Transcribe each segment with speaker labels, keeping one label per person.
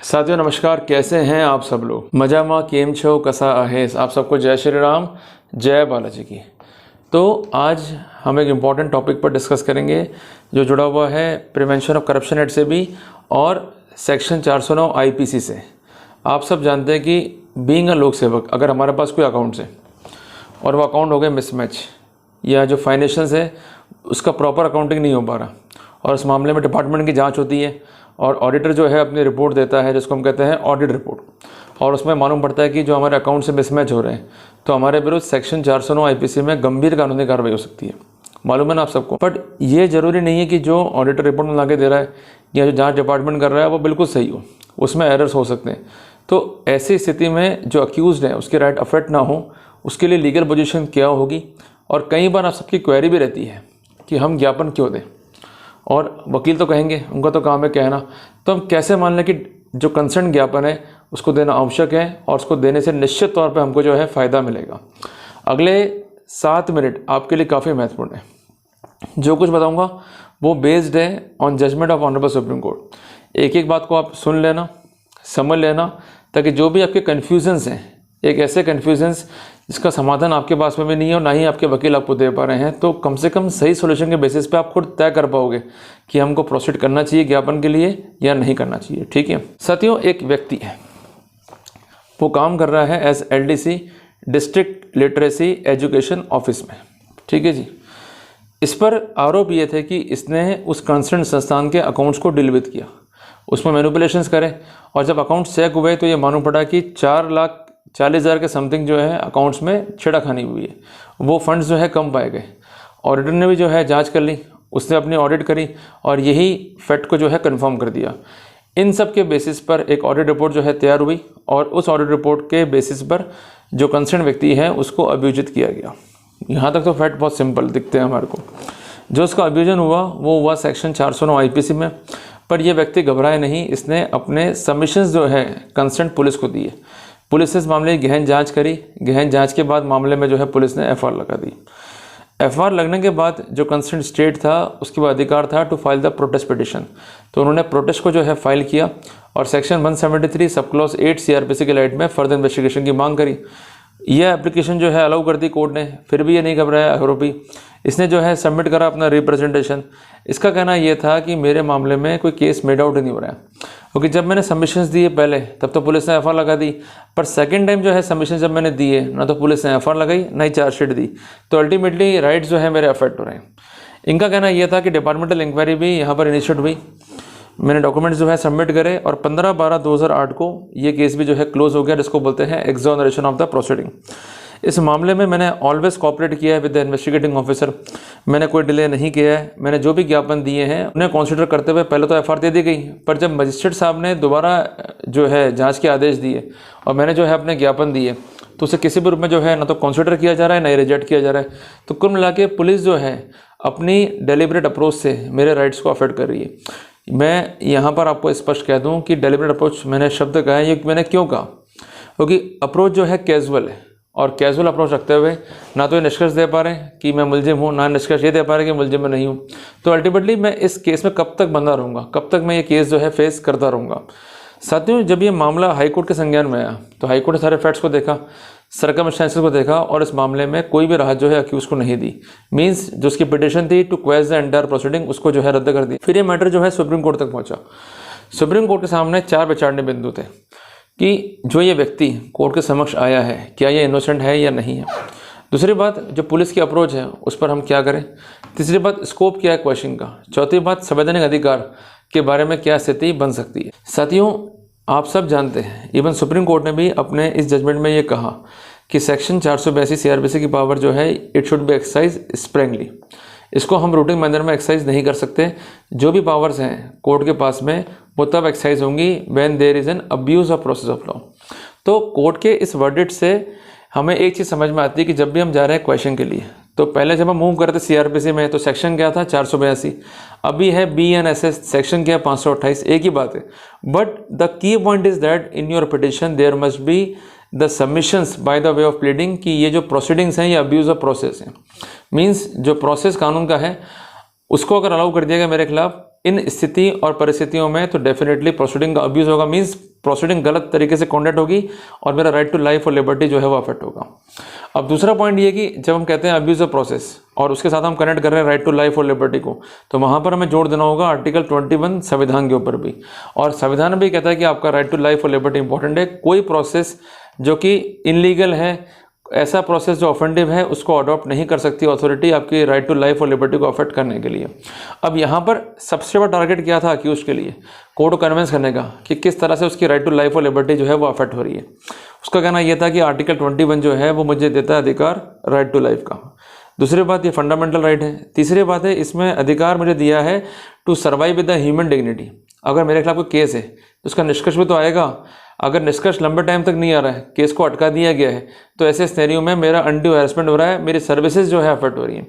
Speaker 1: साथियों नमस्कार, कैसे हैं आप सब लोग। मजामा केम छो कसा आहेस। आप सबको जय श्री राम, जय बालाजी की। तो आज हम एक इम्पॉर्टेंट टॉपिक पर डिस्कस करेंगे जो जुड़ा हुआ है प्रिवेंशन ऑफ करप्शन एक्ट से भी और सेक्शन 409 आईपीसी से। आप सब जानते हैं कि बीइंग अ लोक सेवक, अगर हमारे पास कोई अकाउंट्स है और वो अकाउंट हो गए मिसमैच या जो फाइनेंशियल्स है उसका प्रॉपर अकाउंटिंग नहीं हो पा रहा और उस मामले में डिपार्टमेंट की जांच होती है और ऑडिटर जो है अपनी रिपोर्ट देता है जिसको हम कहते हैं ऑडिट रिपोर्ट, और उसमें मालूम पड़ता है कि जो हमारे अकाउंट से मिसमैच हो रहे हैं तो हमारे विरुद्ध सेक्शन 409 आईपीसी में गंभीर कानूनी कार्रवाई हो सकती है। मालूम है ना आप सबको। बट ये ज़रूरी नहीं है कि जो ऑडिटर रिपोर्ट में ला के दे रहा है या जो जाँच डिपार्टमेंट कर रहा है वो बिल्कुल सही हो, उसमें एरर्स हो सकते हैं। तो ऐसी स्थिति में जो अक्यूज़ड है उसके राइट अफेक्ट ना हो, उसके लिए लीगल पोजीशन क्या होगी। और कई बार आप सबकी क्वेरी भी रहती है कि हम ज्ञापन क्यों दें, और वकील तो कहेंगे, उनका तो काम है कहना, तो हम कैसे मान लें कि जो कंसर्न ज्ञापन है उसको देना आवश्यक है और उसको देने से निश्चित तौर पे हमको जो है फ़ायदा मिलेगा। अगले 7 मिनट आपके लिए काफ़ी महत्वपूर्ण है। जो कुछ बताऊंगा वो बेस्ड है on judgement of honourable Supreme Court. एक एक बात को आप सुन लेना, समझ लेना, ताकि जो भी आपके कन्फ्यूजन्स हैं, एक ऐसे कन्फ्यूजन्स जिसका समाधान आपके पास में भी नहीं है और ना ही आपके वकील आपको दे पा रहे हैं, तो कम से कम सही सॉल्यूशन के बेसिस पे आप खुद तय कर पाओगे कि हमको प्रोसीड करना चाहिए ज्ञापन के लिए या नहीं करना चाहिए। ठीक है साथियों, एक व्यक्ति है, वो काम कर रहा है as LDC, district literacy education office में। ठीक है जी। इस पर आरोप ये थे कि इसने उस कंसर्न संस्थान के अकाउंट्स को डिलीट किया, उसमें मैनिपुलेशंस करे, और जब अकाउंट चेक हुए तो ये मालूम पड़ा कि 4,40,000 के समथिंग जो है अकाउंट्स में छेड़खानी हुई है। वो फंड्स जो है कम पाए गए। ऑडिटर ने भी जो है जांच कर ली, उसने अपनी ऑडिट करी और यही फैक्ट को जो है कंफर्म कर दिया। इन सब के बेसिस पर एक ऑडिट रिपोर्ट जो है तैयार हुई और उस ऑडिट रिपोर्ट के बेसिस पर जो कंसर्न व्यक्ति है उसको अभियोजित किया गया। यहाँ तक तो फैक्ट बहुत सिंपल दिखते हैं हमारे को। जो उसका अभियोजन हुआ वो हुआ सेक्शन 409 आईपीसी में। पर यह व्यक्ति घबराए नहीं, इसने अपने सबमिशंस जो है कंसर्न पुलिस को दिए। पुलिस ने इस मामले की गहन जांच करी। गहन जांच के बाद मामले में जो है पुलिस ने एफआईआर लगा दी। एफआईआर लगने के बाद जो कंसर्न स्टेट था उसके बाद अधिकार था to file the protest petition, तो उन्होंने प्रोटेस्ट को जो है फाइल किया और सेक्शन 173 सब क्लॉज 8 सीआरपीसी के लाइट में फर्दर इन्वेस्टिगेशन की मांग करी। यह एप्लीकेशन जो है अलाउ कर दी कोर्ट ने। फिर भी ये नहीं घबराया आरोपी, इसने जो है सबमिट करा अपना रिप्रेजेंटेशन। इसका कहना यह था कि मेरे मामले में कोई केस मेड आउट नहीं हो रहा है, क्योंकि जब मैंने सबमिशंस दिए पहले तब तो पुलिस ने एफआईआर लगा दी, पर सेकंड टाइम जो है सबमिशन जब मैंने दिए ना तो पुलिस ने एफआईआर लगाई ना ही चार्जशीट दी, तो अल्टीमेटली राइट्स जो है मेरे अफेक्ट हो रहे हैं। इनका कहना यह था कि डिपार्टमेंटल इंक्वायरी भी यहाँ पर इनिशिएट हुई, मैंने डॉक्यूमेंट्स जो है सबमिट करे और 15/12/2008 को ये केस भी जो है क्लोज हो गया, जिसको बोलते हैं एक्सोनरेशन ऑफ द प्रोसीडिंग। इस मामले में मैंने ऑलवेज कोऑपरेट किया है विद द इन्वेस्टिगेटिंग ऑफिसर। मैंने कोई डिले नहीं किया है। मैंने जो भी ज्ञापन दिए हैं उन्हें कंसीडर करते हुए पहले तो एफआईआर दे दी गई, पर जब मजिस्ट्रेट साहब ने दोबारा जो है जांच के आदेश दिए और मैंने जो है अपने ज्ञापन दिए तो उसे किसी भी रूप में जो है ना तो कंसीडर किया जा रहा है ना ही रिजेक्ट किया जा रहा है। तो कुल मिला के पुलिस जो है अपनी डेलिबरेट अप्रोच से मेरे राइट्स को अफेक्ट कर रही है। मैं यहाँ पर आपको स्पष्ट कह दूँ कि डेलिबरेट अप्रोच मैंने शब्द कहा है, ये मैंने क्यों कहा, क्योंकि अप्रोच जो है कैजुअल है और कैजुअल अप्रोच रखते हुए ना तो ये निष्कर्ष दे पा रहे हैं कि मैं मुलजिम हूँ, ना निष्कर्ष ये दे पा रहे हैं कि मुलजिम मैं नहीं हूँ। तो अल्टीमेटली मैं इस केस में कब तक बंधा रहूँगा, कब तक मैं ये केस जो है फेस करता रहूँगा। साथियों, जब ये मामला हाईकोर्ट के संज्ञान में आया तो हाईकोर्ट ने सारे फैक्ट्स को देखा, सर्कमस्टेंसेस को देखा और इस मामले में कोई भी राहत जो है अक्यूज को नहीं दी। मींस जो उसकी पिटिशन थी to quash the entire proceeding उसको जो है रद्द कर दी। फिर ये मैटर जो है सुप्रीम कोर्ट तक पहुंचा। सुप्रीम कोर्ट के सामने 4 विचारने बिंदु थे कि जो ये व्यक्ति कोर्ट के समक्ष आया है क्या ये इनोसेंट है या नहीं है। दूसरी बात, जो पुलिस की अप्रोच है उस पर हम क्या करें। तीसरी बात, स्कोप क्या है क्वेश्चन का। चौथी बात, संवैधानिक अधिकार के बारे में क्या स्थिति बन सकती है। साथियों, आप सब जानते हैं इवन सुप्रीम कोर्ट ने भी अपने इस जजमेंट में ये कहा कि सेक्शन 482 सीआरपीसी की पावर जो है इट शुड बी एक्सरसाइज स्प्रेंगली। इसको हम रूटीन मैनर में एक्सरसाइज नहीं कर सकते। जो भी पावर्स हैं कोर्ट के पास में वो तब एक्सरसाइज होंगी when there is an abuse of process of law. तो कोर्ट के इस वर्डिक्ट से हमें एक चीज़ समझ में आती है कि जब भी हम जा रहे हैं क्वेश्चन के लिए, तो पहले जब हम मूव करते सीआरपीसी में तो सेक्शन क्या था 482, अभी है BNSS सेक्शन क्या 528, एक ही बात है। But the key point is that in your petition there must be the submissions by the way of pleading कि ये जो प्रोसीडिंग्स हैं ये अब्यूज ऑफ प्रोसेस हैं। मीन्स जो प्रोसेस कानून का है उसको अगर अलाउ कर दिया गया मेरे खिलाफ इन स्थिति और परिस्थितियों में तो डेफिनेटली प्रोसीडिंग का अब्यूज होगा। मीन्स प्रोसीडिंग गलत तरीके से कॉन्डक्ट होगी और मेरा राइट टू लाइफ और लिबर्टी जो है वो अफेक्ट होगा। अब दूसरा पॉइंट ये कि जब हम कहते हैं अब्यूज ऑफ प्रोसेस और उसके साथ हम कनेक्ट कर रहे हैं राइट टू लाइफ और लिबर्टी को, तो वहाँ पर हमें जोड़ देना होगा आर्टिकल 21 संविधान के ऊपर भी। और संविधान भी कहता है कि आपका राइट टू लाइफ और लिबर्टी इंपॉर्टेंट है। कोई प्रोसेस जो कि इनलीगल है, ऐसा प्रोसेस जो ऑफेंडिव है, उसको अडॉप्ट नहीं कर सकती अथॉरिटी आपकी राइट टू लाइफ और लिबर्टी को अफेक्ट करने के लिए। अब यहाँ पर सबसे बड़ा टारगेट क्या था अक्यूज के लिए? कोर्ट को कन्विंस करने का कि किस तरह से उसकी राइट टू लाइफ और लिबर्टी जो है वो अफेक्ट हो रही है। उसका कहना यह था कि आर्टिकल 21 जो है वो मुझे देता है अधिकार राइट टू लाइफ का। दूसरी बात, ये फंडामेंटल राइट है। तीसरी बात है, इसमें अधिकार मुझे दिया है to survive with the human dignity. अगर मेरे खिलाफ कोई केस है तो उसका निष्कर्ष भी तो आएगा। अगर निष्कर्ष लंबे टाइम तक नहीं आ रहा है, केस को अटका दिया गया है, तो ऐसे सिनेरियो में मेरा अनड्यू हैरेसमेंट हो रहा है, मेरी सर्विसेज जो है अफेक्ट हो रही है।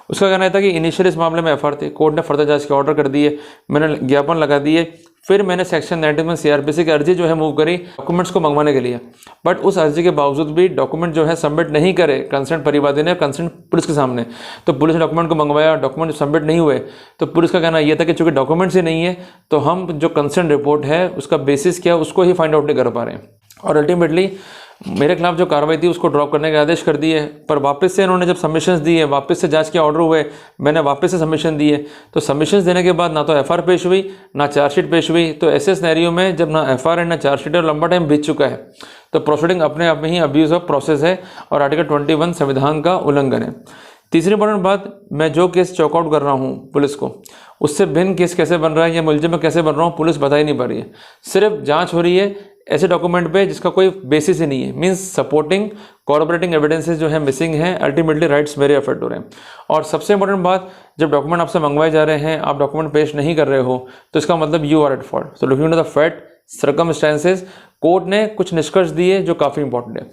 Speaker 1: उसका कहना था कि इनिशियल इस मामले में एफआईआर थी, कोर्ट ने फर्दर जांच के ऑर्डर कर दिए, मैंने ज्ञापन लगा दिए, फिर मैंने सेक्शन 91 सीआरपीसी की अर्जी जो है मूव करी डॉक्यूमेंट्स को मंगवाने के लिए। बट उस अर्जी के बावजूद भी डॉक्यूमेंट जो है सबमिट नहीं करे कंसर्न परिवादी ने, कंसर्न पुलिस के सामने। तो पुलिस ने डॉक्यूमेंट को मंगवाया, डॉक्यूमेंट सबमिट नहीं हुए, तो पुलिस का कहना यह था कि चूंकि डॉक्यूमेंट्स ही नहीं है तो हम जो कंसर्न रिपोर्ट है उसका बेसिस क्या है उसको ही फाइंड आउट नहीं कर पा रहे हैं। और अल्टीमेटली मेरे खिलाफ जो कार्रवाई थी उसको ड्रॉप करने के आदेश कर दिए। पर वापस से इन्होंने जब सबमिशंस दिए, वापस से जांच के ऑर्डर हुए, मैंने वापस से सबमिशन दिए, तो सबमिशंस देने के बाद ना तो एफआईआर पेश हुई ना चार्जशीट पेश हुई। तो ऐसे सिनेरियो में जब ना एफआईआर है ना चार्जशीट है और लंबा टाइम बीत चुका है, तो प्रोसीडिंग अपने आप में ही अब्यूज ऑफ प्रोसेस है और आर्टिकल 21 संविधान का उल्लंघन है। तीसरी इंपॉर्टेंट बात, मैं जो केस चॉकआउट कर रहा हूँ पुलिस को, उससे भिन्न केस कैसे बन रहा है या मुलजिम में कैसे बन रहा हूँ पुलिस बता ही नहीं पा रही है। सिर्फ जांच हो रही है ऐसे डॉक्यूमेंट पे जिसका कोई बेसिस ही नहीं है, मींस सपोर्टिंग कॉर्पोरेटिंग एविडेंसेस जो है मिसिंग हैं, अल्टीमेटली राइट्स मेरे अफेक्ट हो रहे हैं। और सबसे इंपॉर्टेंट बात, जब डॉक्यूमेंट आपसे मंगवाए जा रहे हैं, आप डॉक्यूमेंट पेश नहीं कर रहे हो, तो इसका मतलब यू आर एट फॉल्ट। तो looking into the fact circumstances, court ने कुछ निष्कर्ष दिए जो काफ़ी इंपॉर्टेंट है।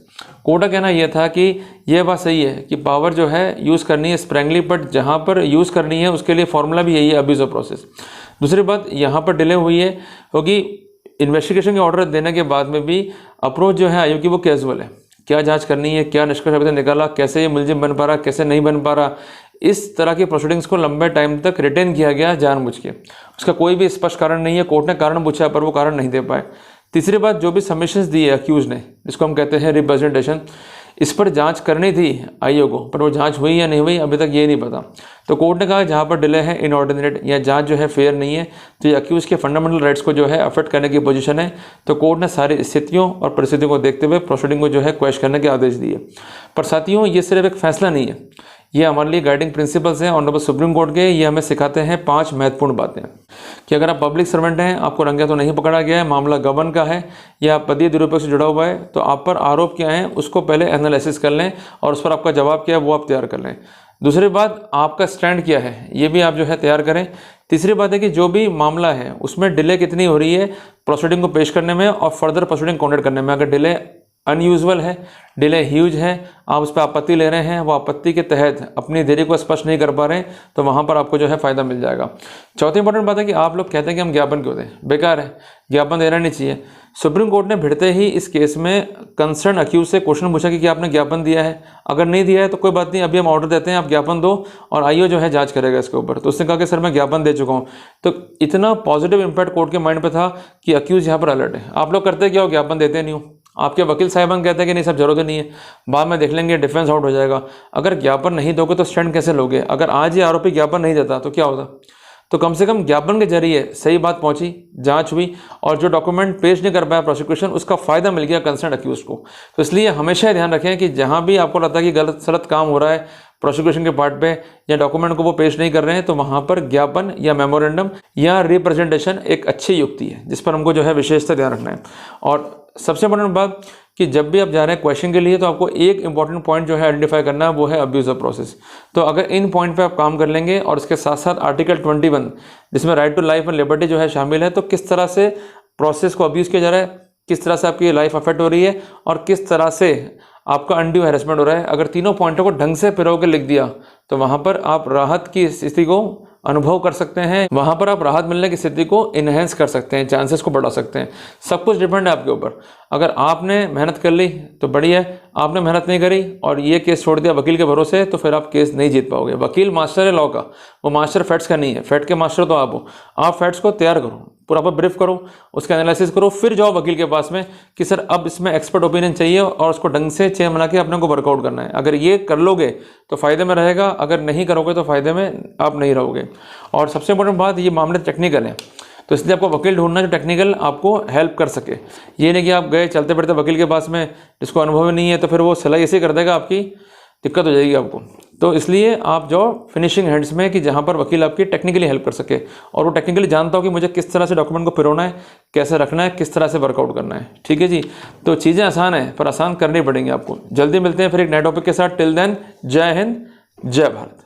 Speaker 1: कोर्ट का कहना यह था कि यह बात सही है कि पावर जो है यूज़ करनी है स्प्रैंगली, बट जहाँ पर यूज़ करनी है उसके लिए फॉर्मूला भी यही है, अब्यूज ऑफ प्रोसेस। दूसरी बात, यहाँ पर डिले हुई है क्योंकि इन्वेस्टिगेशन के ऑर्डर देने के बाद में भी अप्रोच जो है आयोग की वो कैजुअल है। क्या जांच करनी है, क्या निष्कर्ष अभी तक निकाला, कैसे ये मुलजिम बन पा रहा, कैसे नहीं बन पा रहा, इस तरह की प्रोसीडिंग्स को लंबे टाइम तक रिटेन किया गया जानबूझ के। उसका कोई भी स्पष्ट कारण नहीं है। कोर्ट ने कारण पूछा पर वो कारण नहीं दे पाए। तीसरी बात, जो भी सबमिशंस दिए अक्यूज ने, जिसको हम कहते हैं रिप्रेजेंटेशन, इस पर जांच करनी थी आईओ को, पर वो जांच हुई या नहीं हुई अभी तक ये नहीं पता। तो कोर्ट ने कहा जहाँ पर डिले है इनऑर्डिनेट या जांच जो है फेयर नहीं है, तो ये अक्यूज के फंडामेंटल राइट्स को जो है अफेक्ट करने की पोजीशन है। तो कोर्ट ने सारी स्थितियों और परिस्थितियों को देखते हुए प्रोसीडिंग को जो है क्वेश्चन करने के आदेश दिए। पर साथियों, ये सिर्फ एक फैसला नहीं है, ये हमारे लिए गाइडिंग प्रिंसिपल्स हैं ऑनरेबल सुप्रीम कोर्ट के। ये हमें सिखाते हैं 5 महत्वपूर्ण बातें कि अगर आप पब्लिक सर्वेंट हैं, आपको रंगे तो नहीं पकड़ा गया है, मामला गबन का है या पदीय दुरुपयोग से जुड़ा हुआ है, तो आप पर आरोप क्या है उसको पहले एनालिसिस कर लें और उस पर आपका जवाब क्या है वो आप तैयार कर लें। दूसरी बात, आपका स्टैंड क्या है ये भी आप जो है तैयार करें। तीसरी बात है कि जो भी मामला है उसमें डिले कितनी हो रही है प्रोसीडिंग को पेश करने में और फर्दर प्रोसीडिंग कॉन्डक्ट करने में। अगर डिले अनयूजुअल है, डिले ह्यूज है, आप उस पर आपत्ति ले रहे हैं, वो आपत्ति के तहत अपनी देरी को स्पष्ट नहीं कर पा रहे हैं, तो वहाँ पर आपको जो है फ़ायदा मिल जाएगा। चौथी इंपॉर्टेंट बात है कि आप लोग कहते हैं कि हम ज्ञापन क्यों दें, बेकार है, ज्ञापन देना नहीं चाहिए। सुप्रीम कोर्ट ने भिड़ते ही इस केस में कंसर्न अक्यूज से क्वेश्चन पूछा कि क्या आपने ज्ञापन दिया है। अगर नहीं दिया है तो कोई बात नहीं, अभी हम ऑर्डर देते हैं, आप ज्ञापन दो और आईओ जो है जांच करेगा इसके ऊपर। तो उसने कहा कि सर मैं ज्ञापन दे चुका हूँ। तो इतना पॉजिटिव इंपैक्ट कोर्ट के माइंड पर था कि अक्यूज यहाँ पर अलर्ट है। आप लोग करते क्या हो, ज्ञापन देते नहीं हो। आपके वकील साहिबान कहते हैं कि नहीं सब जरूरत नहीं है, बाद में देख लेंगे, डिफेंस आउट हो जाएगा। अगर ज्ञापन नहीं दोगे तो स्टैंड कैसे लोगे? अगर आज ये आरोपी ज्ञापन नहीं देता तो क्या होता? तो कम से कम ज्ञापन के जरिए सही बात पहुंची, जांच हुई और जो डॉक्यूमेंट पेश नहीं कर पाया प्रोसिक्यूशन, उसका फायदा मिल गया कंसर्न अक्यूज को। तो इसलिए हमेशा ध्यान रखें कि जहां भी आपको लगता है कि गलत सलत काम हो रहा है प्रोसिक्यूशन के पार्ट पे या डॉक्यूमेंट को वो पेश नहीं कर रहे हैं, तो वहां पर ज्ञापन या मेमोरेंडम या रिप्रेजेंटेशन एक अच्छी युक्ति है जिस पर हमको जो है विशेषता ध्यान रखना है। और सबसे इंपॉर्टेंट बात कि जब भी आप जा रहे हैं क्वेश्चन के लिए तो आपको एक इंपॉर्टेंट पॉइंट जो है आइडेंटिफाई करना है, वो है अब्यूज ऑफ प्रोसेस। तो अगर इन पॉइंट पे आप काम कर लेंगे और इसके साथ साथ आर्टिकल 21 जिसमें right to life and liberty जो है शामिल है, तो किस तरह से प्रोसेस को अब्यूज़ किया जा रहा है, किस तरह से आपकी लाइफ अफेक्ट हो रही है और किस तरह से आपका अनड्यू हैरेसमेंट हो रहा है, अगर तीनों पॉइंटों को ढंग से पिरो के लिख दिया तो वहाँ पर आप राहत की स्थिति को अनुभव कर सकते हैं, वहाँ पर आप राहत मिलने की स्थिति को इन्हेंस कर सकते हैं, चांसेस को बढ़ा सकते हैं। सब कुछ डिपेंड है आपके ऊपर। अगर आपने मेहनत कर ली तो बढ़िया है, आपने मेहनत नहीं करी और ये केस छोड़ दिया वकील के भरोसे, तो फिर आप केस नहीं जीत पाओगे। वकील मास्टर है लॉ का, वो मास्टर फैक्ट्स का नहीं है। फैक्ट के मास्टर तो आप हो, आप फैक्ट्स को तैयार करो, प्रॉपर ब्रीफ करो, उसका एनालिसिस करो, फिर जाओ वकील के पास में कि सर अब इसमें एक्सपर्ट ओपिनियन चाहिए और उसको ढंग से चेन बना के अपने को वर्कआउट करना है। अगर ये कर लोगे तो फ़ायदे में रहेगा, अगर नहीं करोगे तो फ़ायदे में आप नहीं रहोगे। और सबसे इंपॉर्टेंट बात, ये मामले टेक्निकल है, तो इसलिए आपको वकील ढूंढना जो टेक्निकल आपको हेल्प कर सके। ये नहीं कि आप गए चलते फिरते वकील के पास में जिसको अनुभव नहीं है, तो फिर वो सलाह ऐसे कर देगा, आपकी दिक्कत हो जाएगी आपको। तो इसलिए आप जाओ फिनिशिंग हैंड्स में कि जहाँ पर वकील आपकी टेक्निकली हेल्प कर सके और वो टेक्निकली जानता हो कि मुझे किस तरह से डॉक्यूमेंट को पिरोना है, कैसे रखना है, किस तरह से वर्कआउट करना है। ठीक है जी, तो चीज़ें आसान है पर आसान करनी पड़ेंगी आपको। जल्दी मिलते हैं फिर एक नए टॉपिक के साथ। टिल देन, जय हिंद, जय भारत।